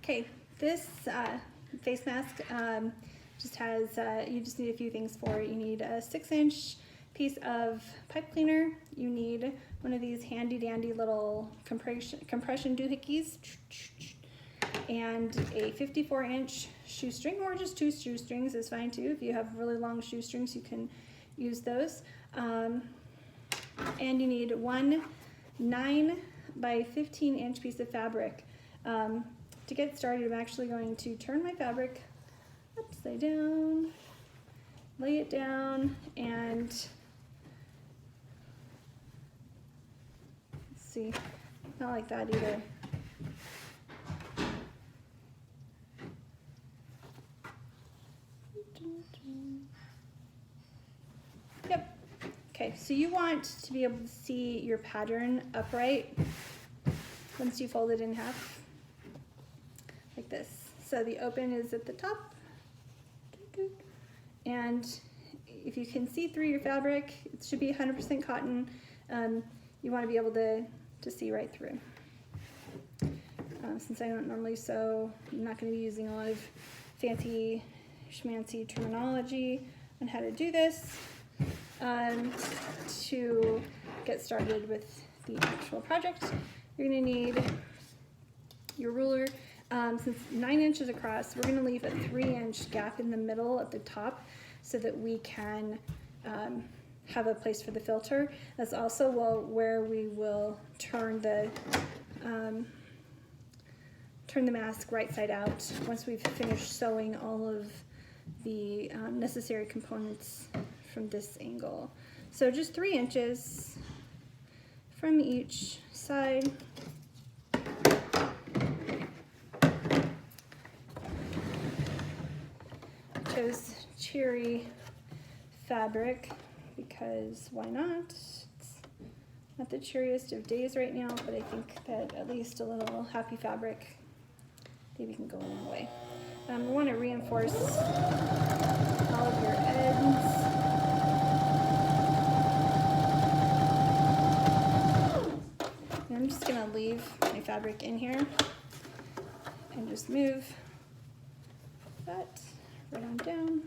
Okay, this face mask just has, you just need a few things for it. You need a 6-inch piece of pipe cleaner. You need one of these handy dandy little compression doohickeys, and a 54-inch shoestring, or just 2 shoestrings is fine too. If you have really long shoestrings, you can use those. And you need one 9 by 15-inch piece of fabric. To get started, I'm actually going to turn my fabric upside down, lay it down, and let's see, not like that either. Yep. Okay, so you want to be able to see your pattern upright once you fold it in half, like this. So the open is at the top, and if you can see through your fabric, it should be 100% cotton. You want to be able to see right through. Since I don't normally sew, I'm not going to be using a lot of fancy schmancy terminology on how to do this. To get started with the actual project, you're going to need your ruler. Since 9 inches across, we're going to leave a 3-inch gap in the middle at the top so that we can have a place for the filter. That's also where we will turn the mask right side out once we've finished sewing all of the necessary components from this angle. So just 3 inches from each side. I chose cherry fabric because why not? It's not the cheeriest of days right now, but I think that at least a little happy fabric maybe can go a long way. We want to reinforce all of your ends. And I'm just going to leave my fabric in here and just move that right on down.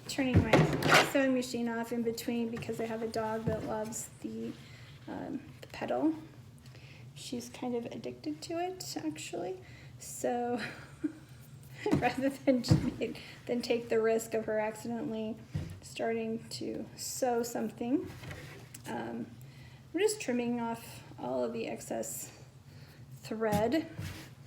Turning my sewing machine off in between because I have a dog that loves the pedal. She's kind of addicted to it, actually. So rather than take the risk of her accidentally starting to sew something, I'm just trimming off all of the excess thread.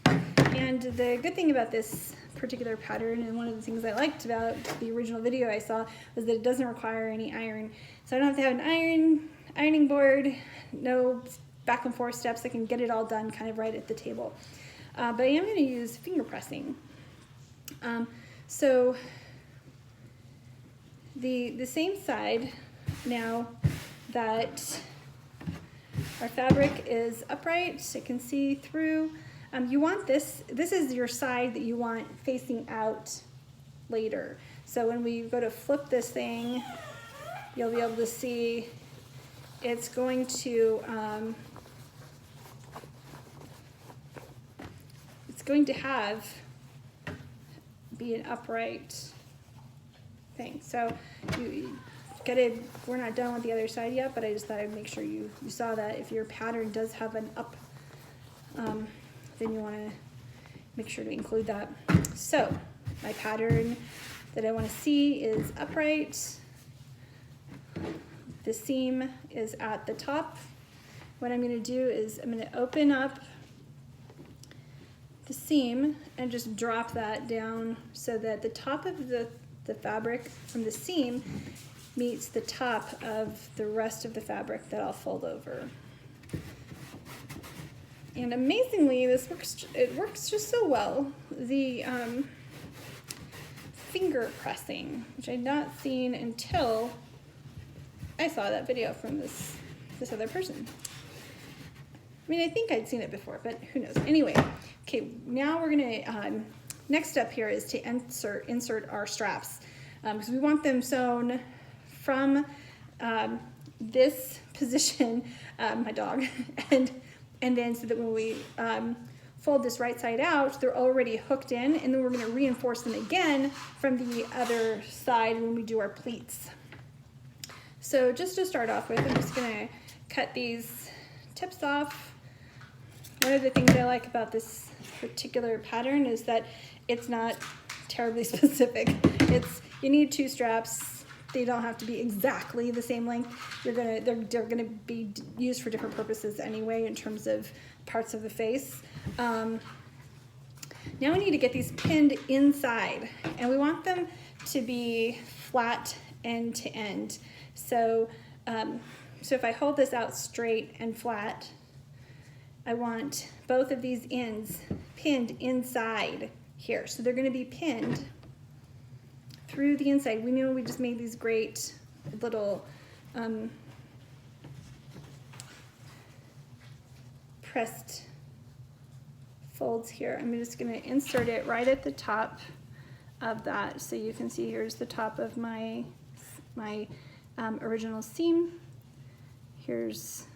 And the good thing about this particular pattern, and one of the things I liked about the original video I saw, was that it doesn't require any iron. So I don't have to have an ironing board, no back and forth steps. I can get it all done kind of right at the table. But I am going to use finger pressing. So the same side, now that our fabric is upright, so it can see through. You want this is your side that you want facing out later. So when we go to flip this thing, you'll be able to see it's going to be an upright thing. So we're not done with the other side yet, but I just thought I'd make sure you saw that if your pattern does have an up, then you want to make sure to include that. So my pattern that I want to see is upright. The seam is at the top. What I'm going to do is I'm going to open up the seam and just drop that down so that the top of the fabric from the seam meets the top of the rest of the fabric that I'll fold over. And amazingly, it works just so well. The finger pressing, which I'd not seen until I saw that video from this this other person. I mean, I think I'd seen it before, but who knows. Anyway, okay, now we're gonna, next step here is to insert our straps, because we want them sewn from this position, my dog, and then so that when we fold this right side out, they're already hooked in, and then we're going to reinforce them again from the other side when we do our pleats. So just to start off with, I'm just going to cut these tips off. One of the things I like about this particular pattern is that it's not terribly specific. You need 2 straps. They don't have to be exactly the same length. They're gonna be used for different purposes anyway in terms of parts of the face. Now we need to get these pinned inside, and we want them to be flat end to end. So, so if I hold this out straight and flat, I want both of these ends pinned inside here. So they're gonna be pinned through the inside. We know we just made these great little pressed folds here. I'm just going to insert it right at the top of that, so you can see here's the top of my original seam. Here's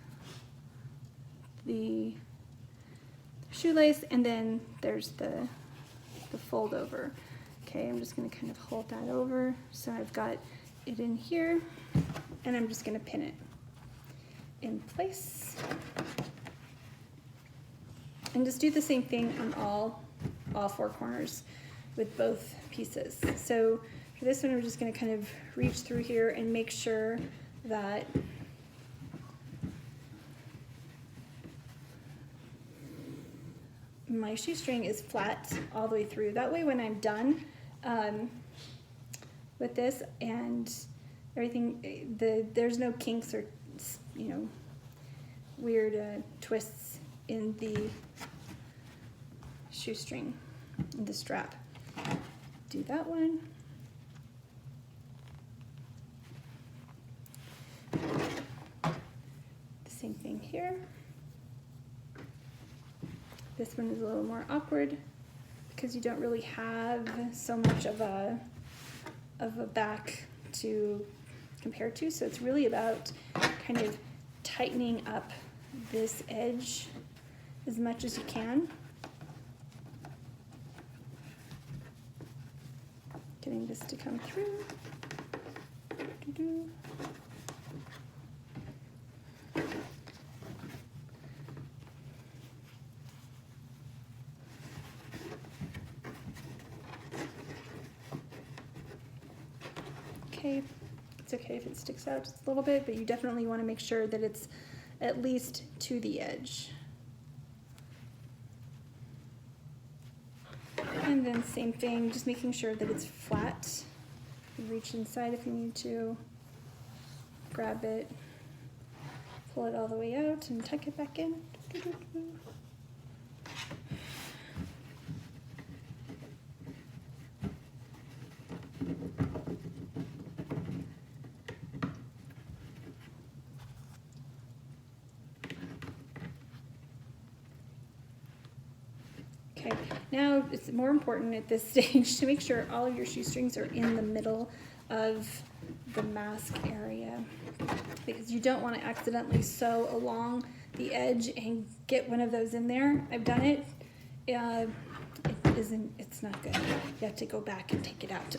the shoelace, and then there's the fold over. Okay, I'm just going to kind of hold that over so I've got it in here, and I'm just going to pin it in place. And just do the same thing on all 4 corners with both pieces. So for this one, I'm just going to kind of reach through here and make sure that my shoestring is flat all the way through. That way when I'm done with this and everything, there's no kinks or, you know, weird twists in the shoestring, in the strap. Do that one. The same thing here. This one is a little more awkward because you don't really have so much of a back to compare to, so it's really about kind of tightening up this edge as much as you can. Getting this to come through. Doo-doo. Okay, it's okay if it sticks out just a little bit, but you definitely want to make sure that it's at least to the edge. And then same thing, just making sure that it's flat. Reach inside if you need to. Grab it, pull it all the way out, and tuck it back in. Okay, now it's more important at this stage to make sure all of your shoestrings are in the middle of the mask area, because you don't want to accidentally sew along the edge and get one of those in there. I've done it. It's not good. You have to go back and take it out.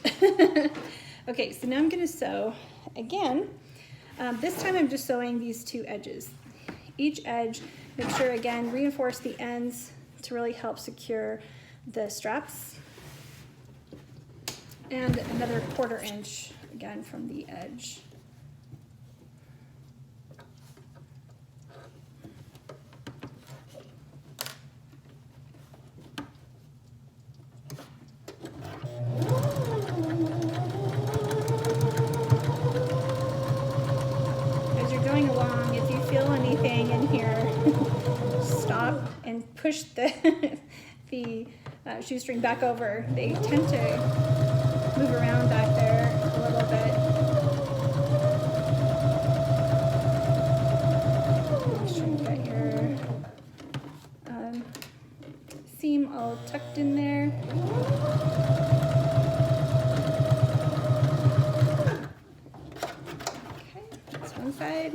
Okay, so now I'm going to sew again. This time I'm just sewing these 2 edges. Each edge, make sure again, reinforce the ends to really help secure the straps. And another 1/4 inch again from the edge. As you're going along, if you feel anything in here, stop and push the shoestring back over. They tend to move around back there a little bit. tucked in there. Okay, that's one side.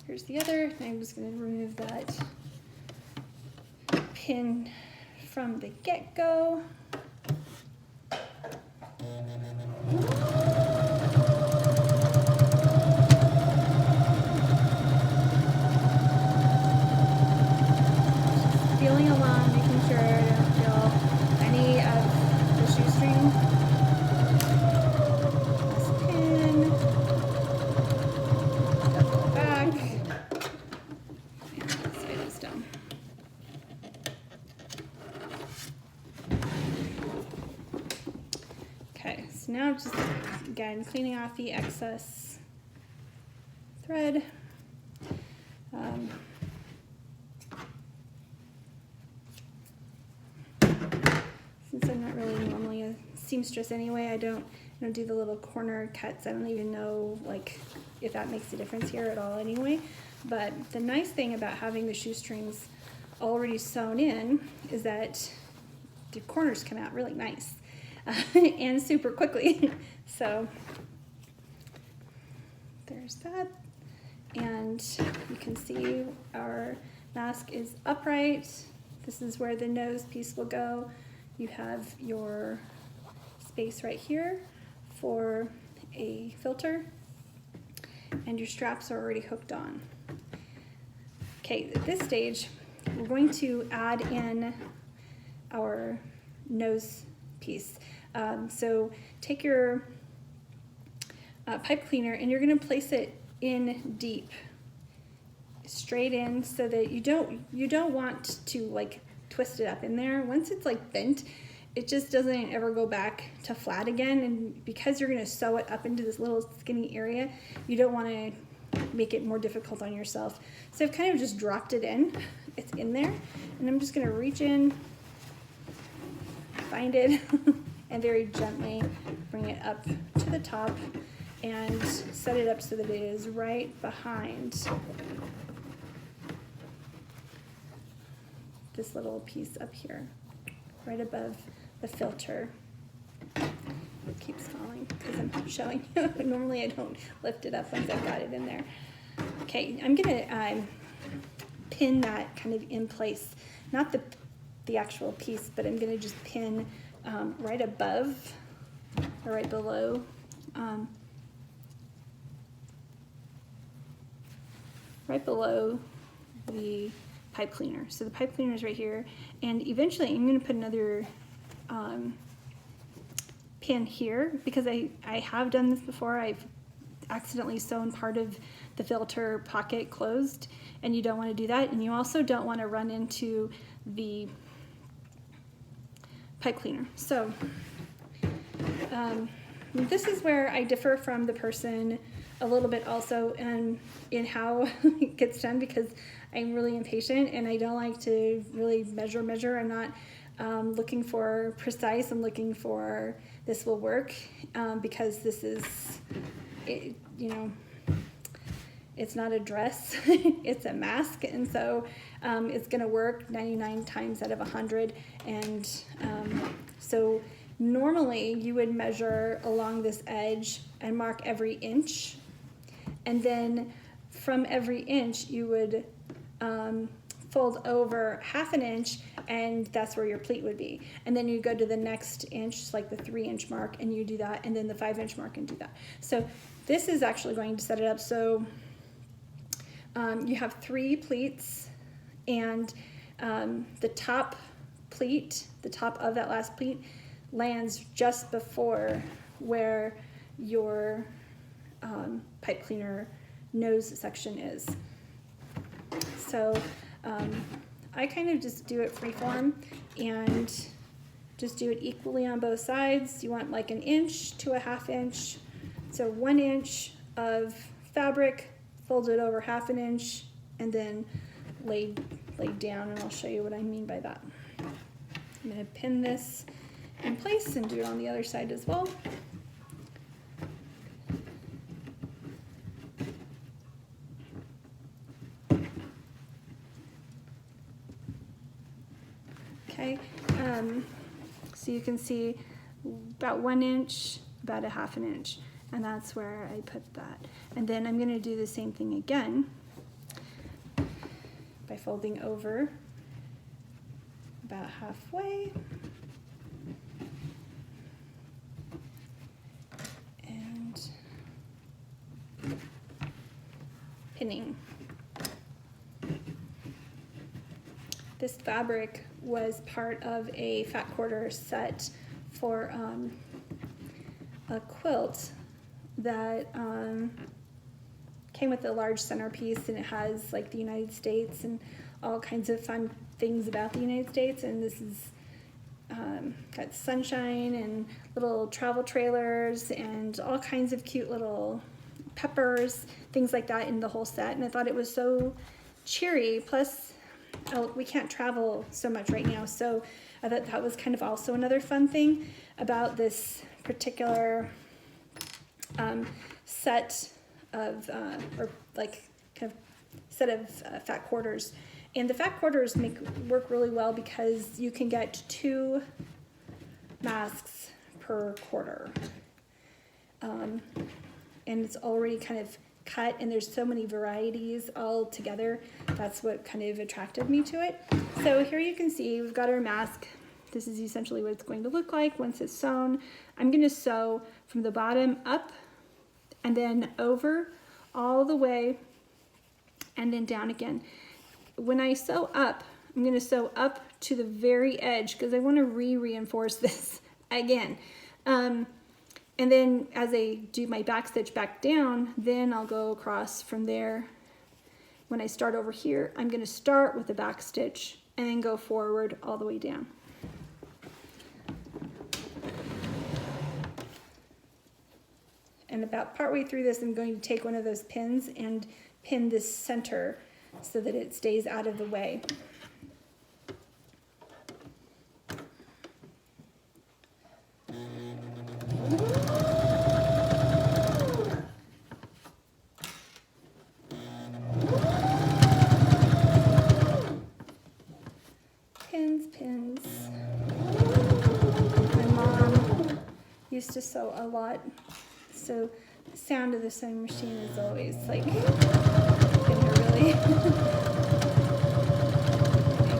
Here's the other. I'm just going to remove that pin from the get-go. Feeling along, making sure I don't feel any of the shoestring. Last pin. Double back. And that side is done. Okay, so now just again cleaning off the excess thread. Since I'm not really normally a seamstress anyway, I don't do the little corner cuts. I don't even know like if that makes a difference here at all anyway. But the nice thing about having the shoestrings already sewn in is that the corners come out really nice and super quickly. So there's that. And you can see our mask is upright. This is where the nose piece will go. You have your space right here for a filter, and your straps are already hooked on. Okay, at this stage, we're going to add in our nose piece. So take your pipe cleaner and you're going to place it in deep, straight in, so that you don't want to like twist it up in there. Once it's like bent, it just doesn't ever go back to flat again, and because you're going to sew it up into this little skinny area, you don't want to make it more difficult on yourself. So I've kind of just dropped it in. It's in there, and I'm just going to reach in, find it, and very gently bring it up to the top and set it up so that it is right behind this little piece up here, right above the filter. It keeps falling because I'm showing you. Normally I don't lift it up once I've got it in there. Okay, I'm gonna pin that kind of in place, not the actual piece, but I'm gonna just pin right above or right below the pipe cleaner. So the pipe cleaner is right here, and eventually I'm going to put another pin here because I have done this before. I've accidentally sewn part of the filter pocket closed, and you don't want to do that, and you also don't want to run into the pipe cleaner. So this is where I differ from the person a little bit also in how it gets done, because I'm really impatient and I don't like to really measure. I'm not looking for precise. I'm looking for this will work because this is, it's not a dress, it's a mask, and so it's going to work 99 times out of 100. And so normally you would measure along this edge and mark every inch, and then from every inch you would fold over ½ inch, and that's where your pleat would be. And then you go to the next inch, like the 3-inch mark, and you do that, and then the 5-inch mark and do that. So this is actually going to set it up so you have 3 pleats, and the top pleat, the top of that last pleat, lands just before where your pipe cleaner nose section is. So I kind of just do it freeform and just do it equally on both sides. You want like 1 inch to ½ inch. So 1 inch of fabric, fold it over ½ inch, and then laid down, and I'll show you what I mean by that. I'm going to pin this in place and do it on the other side as well. okay? So you can see about 1 inch, about a 1/2 inch, and that's where I put that. And then I'm gonna do the same thing again by folding over about halfway. And pinning. This fabric was part of a fat quarter set for a quilt that came with a large centerpiece, and it has like the United States and all kinds of fun things about the United States. And this is got sunshine and little travel trailers and all kinds of cute little peppers, things like that in the whole set. And I thought it was so cheery. Plus, we can't travel so much right now, so I thought that was kind of also another fun thing about this particular set of, or like kind of set of fat quarters. And the fat quarters work really well because you can get 2 masks per quarter. And it's already kind of cut, and there's so many varieties all together. That's what kind of attracted me to it. So here you can see we've got our mask. This is essentially what it's going to look like once it's sewn. I'm going to sew from the bottom up and then over all the way and then down again. When I sew up, I'm going to sew up to the very edge because I want to reinforce this again. And then as I do my back stitch back down, then I'll go across from there. When I start over here, I'm going to start with the back stitch and then go forward all the way down. And about partway through this, I'm going to take one of those pins and pin this center so that it stays out of the way. Pins. My mom used to sew a lot, so the sound of the sewing machine is always like been a really a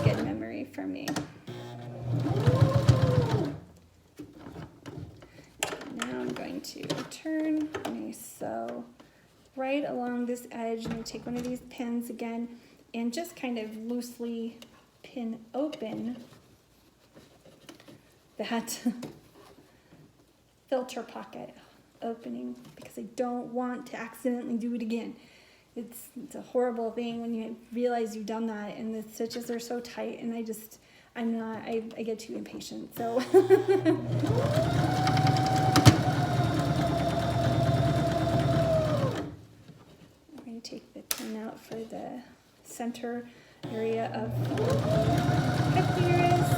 good memory for me. Now I'm going to turn and I sew right along this edge, and I take one of these pins again and just kind of loosely pin open that filter pocket opening because I don't want to accidentally do it again. It's a horrible thing when you realize you've done that and the stitches are so tight, and I get too impatient. So I'm going to take the pin out for the center area of the epidermis.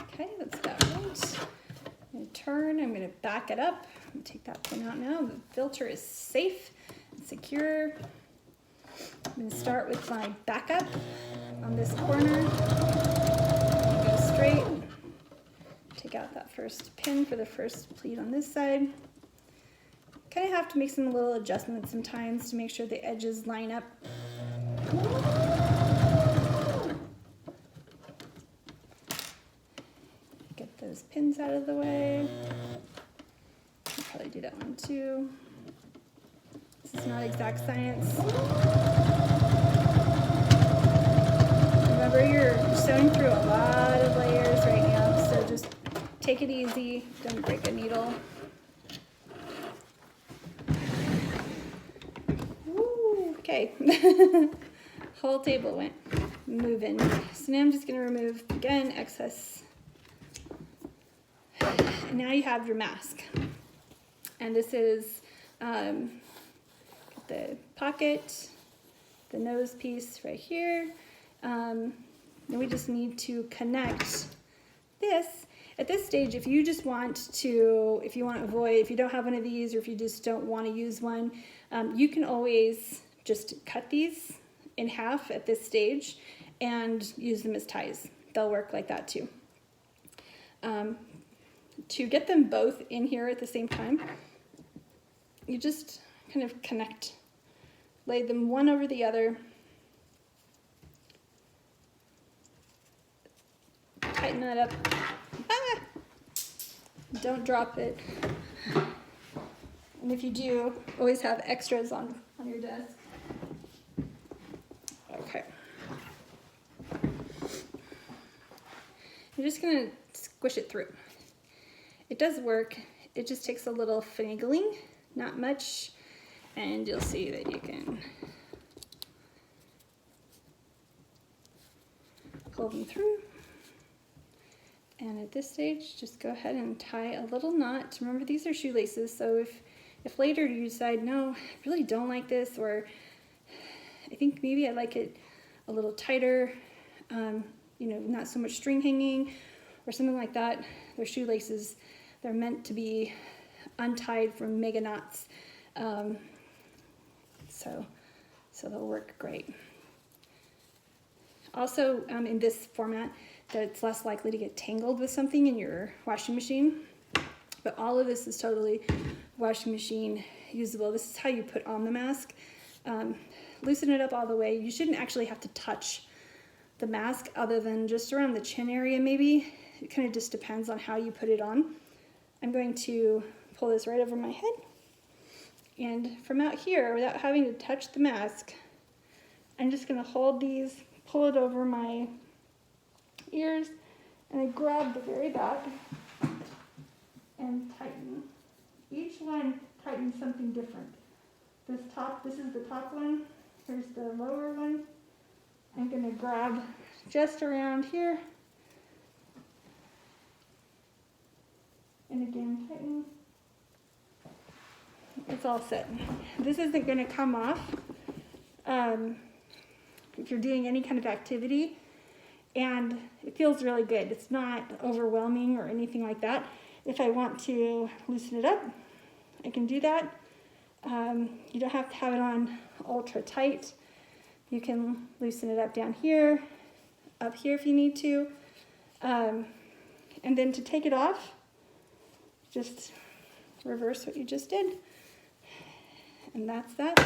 Okay, that's about right. I'm going to turn, I'm going to back it up. I'm going to take that pin out now. The filter is safe and secure. I'm going to start with my backup on this corner. Go straight. Take out that first pin for the first pleat on this side. Kind of have to make some little adjustments sometimes to make sure the edges line up. Get those pins out of the way. I'll probably do that one too. This is not exact science. Remember, you're sewing through a lot of layers right now, so just take it easy. Don't break a needle. Woo, okay. Whole table went moving. So now I'm just going to remove, again, excess. And now you have your mask. And this is the pocket, the nose piece right here. Then we just need to connect this. At this stage, if you just want to, if you want to avoid, if you don't have one of these, or if you just don't want to use one, you can always just cut these in half at this stage and use them as ties. They'll work like that too. To get them both in here at the same time, you just kind of connect, lay them one over the other, tighten that up. Ah! Don't drop it. And if you do, always have extras on your desk. Okay. You're just gonna squish it through. It does work. It just takes a little finagling, not much, and you'll see that you can pull them through. And at this stage, just go ahead and tie a little knot. Remember, these are shoelaces, so if later you decide, no, I really don't like this, or I think maybe I like it a little tighter, you know, not so much string hanging, or something like that, they're shoelaces. They're meant to be untied from mega knots, so they'll work great. Also, in this format, that it's less likely to get tangled with something in your washing machine. But all of this is totally washing machine usable. This is how you put on the mask. Loosen it up all the way. You shouldn't actually have to touch the mask other than just around the chin area maybe. It kind of just depends on how you put it on. I'm going to pull this right over my head. And from out here, without having to touch the mask, I'm just going to hold these, pull it over my ears, and I grab the very back and tighten. Each one tightens something different. This is the top one. Here's the lower one. I'm going to grab just around here. And again, tighten. It's all set. This isn't going to come off if you're doing any kind of activity, and it feels really good. It's not overwhelming or anything like that. If I want to loosen it up, I can do that. You don't have to have it on ultra tight. You can loosen it up down here, up here if you need to. And then to take it off, just reverse what you just did. And that's that.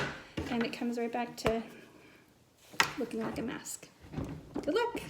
And it comes right back to looking like a mask. Good luck.